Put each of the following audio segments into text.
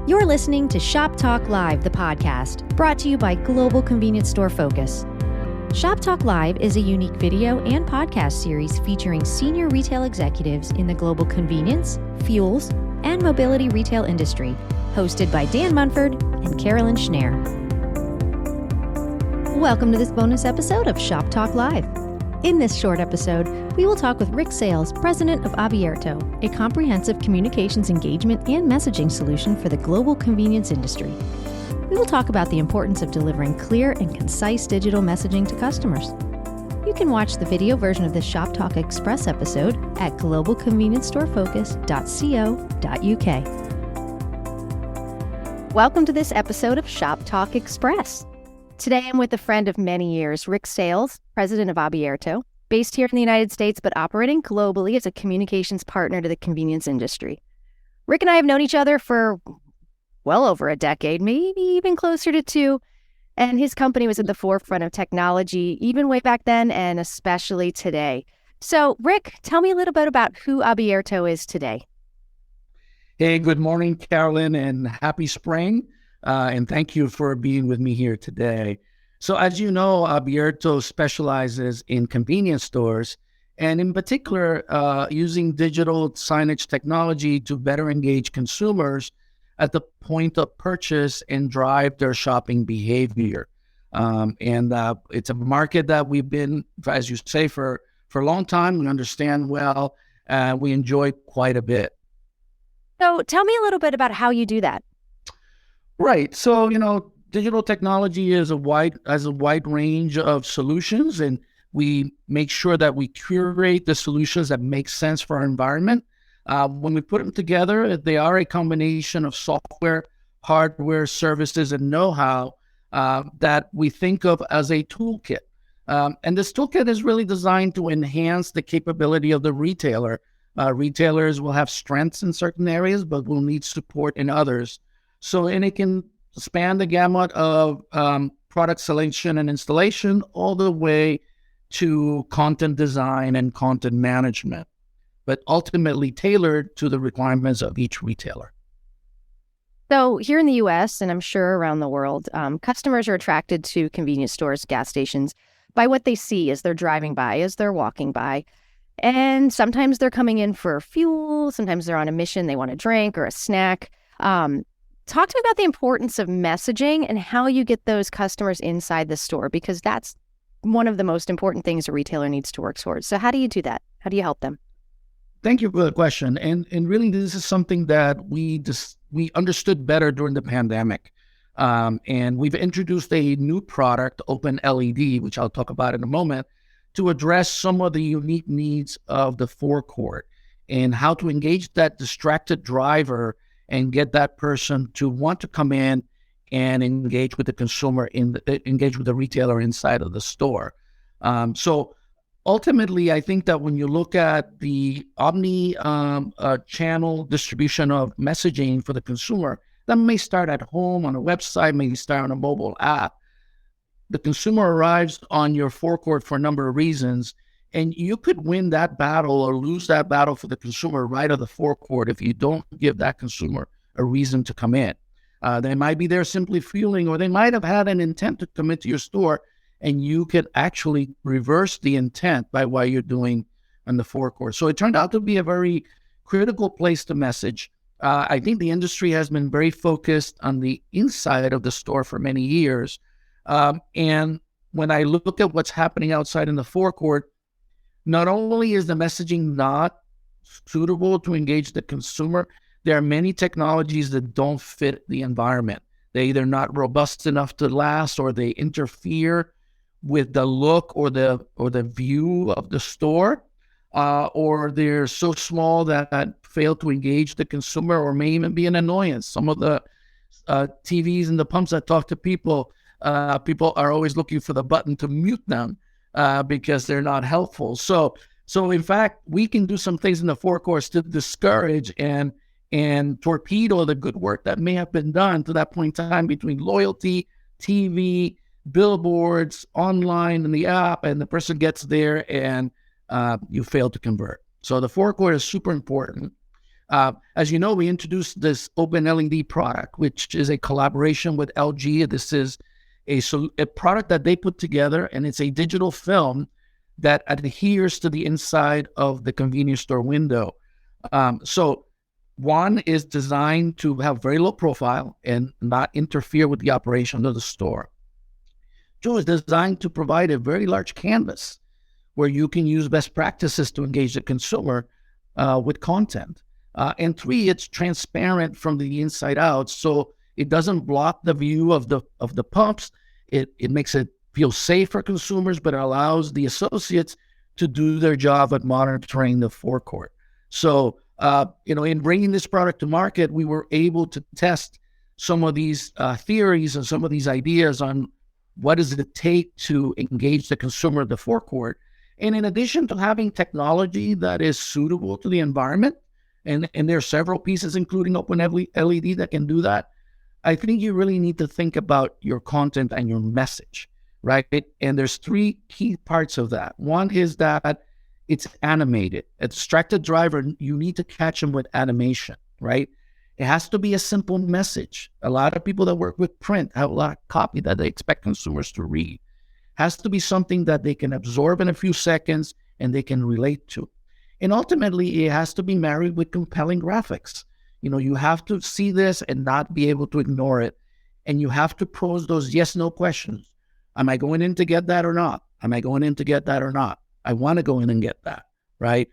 You're listening to Shop Talk Live, the podcast, brought to you by Global Convenience Store Focus. Shop Talk Live is a unique video and podcast series featuring senior retail executives in the global convenience, fuels, and mobility retail industry, hosted by Dan Munford and Carolyn Schnare. Welcome to this bonus episode of Shop Talk Live. In this short episode, we will talk with Rick Sales, president of Abierto, a comprehensive communications engagement and messaging solution for the global convenience industry. We will talk about the importance of delivering clear and concise digital messaging to customers. You can watch the video version of this Shop Talk Express episode at globalconveniencestoreFocus.co.uk. Welcome to this episode of Shop Talk Express. Today, I'm with a friend of many years, Rick Sales, president of Abierto, based here in the United States, but operating globally as a communications partner to the convenience industry. Rick and I have known each other for well over a decade, maybe even closer to two, and his company was at the forefront of technology even way back then and especially today. So, Rick, tell me a little bit about who Abierto is today. Hey, good morning, Carolyn, and happy spring. And thank you for being with me here today. So as you know, Abierto specializes in convenience stores and in particular, using digital signage technology to better engage consumers at the point of purchase and drive their shopping behavior. It's a market that we've been, as you say, for a long time. We understand well, we enjoy quite a bit. So tell me a little bit about how you do that. Right. So, digital technology has a wide range of solutions, and we make sure that we curate the solutions that make sense for our environment. When we put them together, they are a combination of software, hardware, services, and know-how that we think of as a toolkit. And this toolkit is really designed to enhance the capability of the retailer. Retailers will have strengths in certain areas, but will need support in others. And it can span the gamut of product selection and installation all the way to content design and content management, but ultimately tailored to the requirements of each retailer. So here in the U.S., and I'm sure around the world, customers are attracted to convenience stores, gas stations, by what they see as they're driving by, as they're walking by. And sometimes they're coming in for fuel, sometimes they're on a mission, they want a drink or a snack. Talk to me about the importance of messaging and how you get those customers inside the store, because that's one of the most important things a retailer needs to work towards. So how do you do that? How do you help them? Thank you for the question. And really, this is something that we understood better during the pandemic. And we've introduced a new product, Open LED, which I'll talk about in a moment, to address some of the unique needs of the forecourt and how to engage that distracted driver and get that person to want to come in and engage with the consumer, engage with the retailer inside of the store. So ultimately, I think that when you look at the omni-channel distribution of messaging for the consumer, that may start at home, on a website, may start on a mobile app. The consumer arrives on your forecourt for a number of reasons, and you could win that battle or lose that battle for the consumer right at the forecourt if you don't give that consumer a reason to come in. They might be there simply fueling, or they might have had an intent to come into your store, and you could actually reverse the intent by what you're doing on the forecourt. So it turned out to be a very critical place to message. I think the industry has been very focused on the inside of the store for many years. And when I look at what's happening outside in the forecourt, not only is the messaging not suitable to engage the consumer, there are many technologies that don't fit the environment. They're either not robust enough to last, or they interfere with the look or the view of the store, or they're so small that fail to engage the consumer, or may even be an annoyance. Some of the TVs and the pumps that talk to people are always looking for the button to mute them. Because they're not helpful. So in fact, we can do some things in the forecourt to discourage and torpedo the good work that may have been done to that point in time between loyalty, TV, billboards, online, and the app, and the person gets there and you fail to convert. So the forecourt is super important. As you know, we introduced this open LED product, which is a collaboration with LG. This is a product that they put together, and it's a digital film that adheres to the inside of the convenience store window. So one is designed to have very low profile and not interfere with the operation of the store. Two is designed to provide a very large canvas where you can use best practices to engage the consumer with content. And three, it's transparent from the inside out, so it doesn't block the view of the pumps. It makes it feel safe for consumers, but it allows the associates to do their job at monitoring the forecourt. So, in bringing this product to market, we were able to test some of these theories and some of these ideas on what does it take to engage the consumer at the forecourt. And in addition to having technology that is suitable to the environment, and there are several pieces, including Open LED, that can do that, I think you really need to think about your content and your message, right? And there's three key parts of that. One is that it's animated. A distracted driver, you need to catch them with animation, right? It has to be a simple message. A lot of people that work with print have a lot of copy that they expect consumers to read. Has to be something that they can absorb in a few seconds and they can relate to. And ultimately, it has to be married with compelling graphics. You have to see this and not be able to ignore it. And you have to pose those yes/no questions. Am I going in to get that or not? Am I going in to get that or not? I want to go in and get that, right?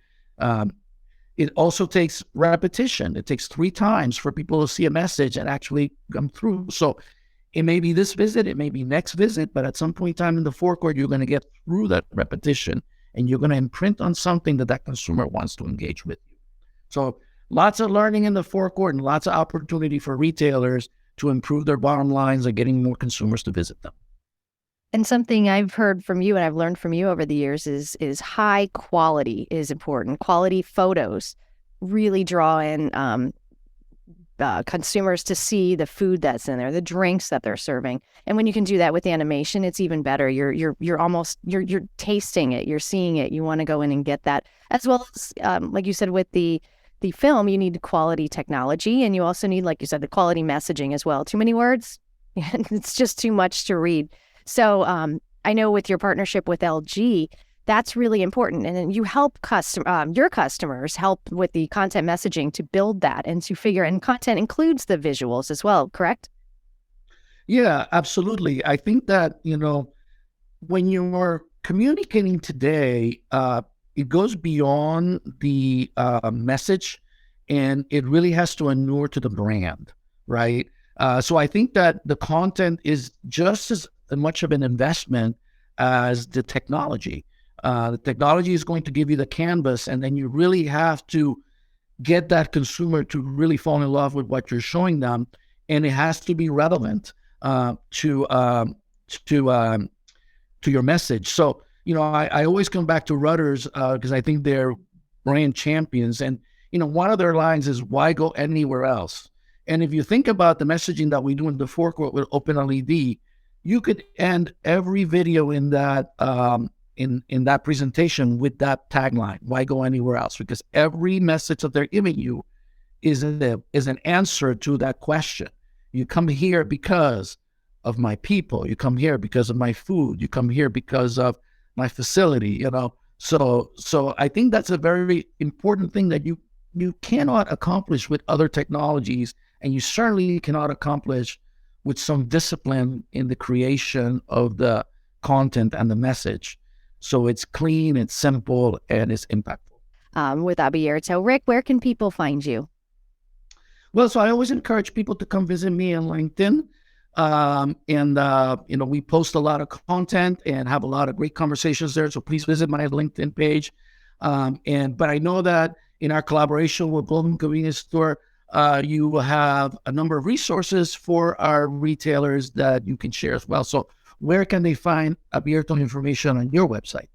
It also takes repetition. It takes 3 times for people to see a message and actually come through. So it may be this visit, it may be next visit, but at some point in time in the forecourt, you're going to get through that repetition and you're going to imprint on something that consumer wants to engage with you. So lots of learning in the forecourt and lots of opportunity for retailers to improve their bottom lines and getting more consumers to visit them. And something I've heard from you and I've learned from you over the years is high quality is important. Quality photos really draw in consumers to see the food that's in there, the drinks that they're serving. And when you can do that with animation, it's even better. You're tasting it, you're seeing it. You want to go in and get that, as well as like you said with the film, you need quality technology, and you also need, like you said, the quality messaging as well. Too many words, it's just too much to read. So I know with your partnership with LG, that's really important. And then you help your customers help with the content messaging to build that and to figure, and content includes the visuals as well, correct? Yeah, absolutely. I think that, when you're communicating today, it goes beyond the message, and it really has to inure to the brand, right? So I think that the content is just as much of an investment as the technology. The technology is going to give you the canvas, and then you really have to get that consumer to really fall in love with what you're showing them, and it has to be relevant to your message. So, I always come back to Rudders because I think they're brand champions, and one of their lines is "Why go anywhere else?" And if you think about the messaging that we do in the forecourt with Open LED, you could end every video in that in that presentation with that tagline, "Why go anywhere else?" Because every message that they're giving you is an answer to that question. You come here because of my people. You come here because of my food. You come here because of my facility. So I think that's a very important thing that you cannot accomplish with other technologies, and you certainly cannot accomplish with some discipline in the creation of the content and the message. So it's clean, it's simple, and it's impactful. With Abierto. Rick, where can people find you? Well, so I always encourage people to come visit me on LinkedIn. We post a lot of content and have a lot of great conversations there. So please visit my LinkedIn page. But I know that in our collaboration with Global Convenience Store, you will have a number of resources for our retailers that you can share as well. So where can they find Abierto information on your website?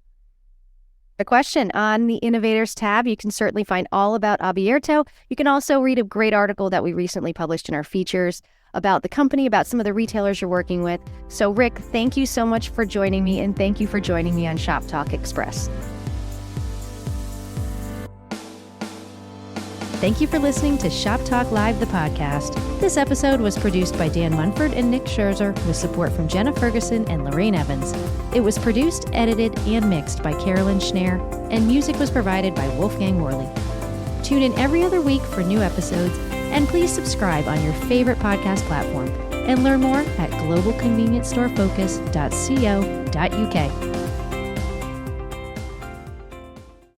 The question on the Innovators tab, you can certainly find all about Abierto. You can also read a great article that we recently published in our features about the company, about some of the retailers you're working with. So Rick, thank you so much for joining me, and thank you for joining me on Shop Talk Express. Thank you for listening to Shop Talk Live, the podcast. This episode was produced by Dan Munford and Nick Scherzer with support from Jenna Ferguson and Lorraine Evans. It was produced, edited, and mixed by Carolyn Schnare, and music was provided by Wolfgang Worley. Tune in every other week for new episodes, and please subscribe on your favorite podcast platform and learn more at globalconveniencestorefocus.co.uk.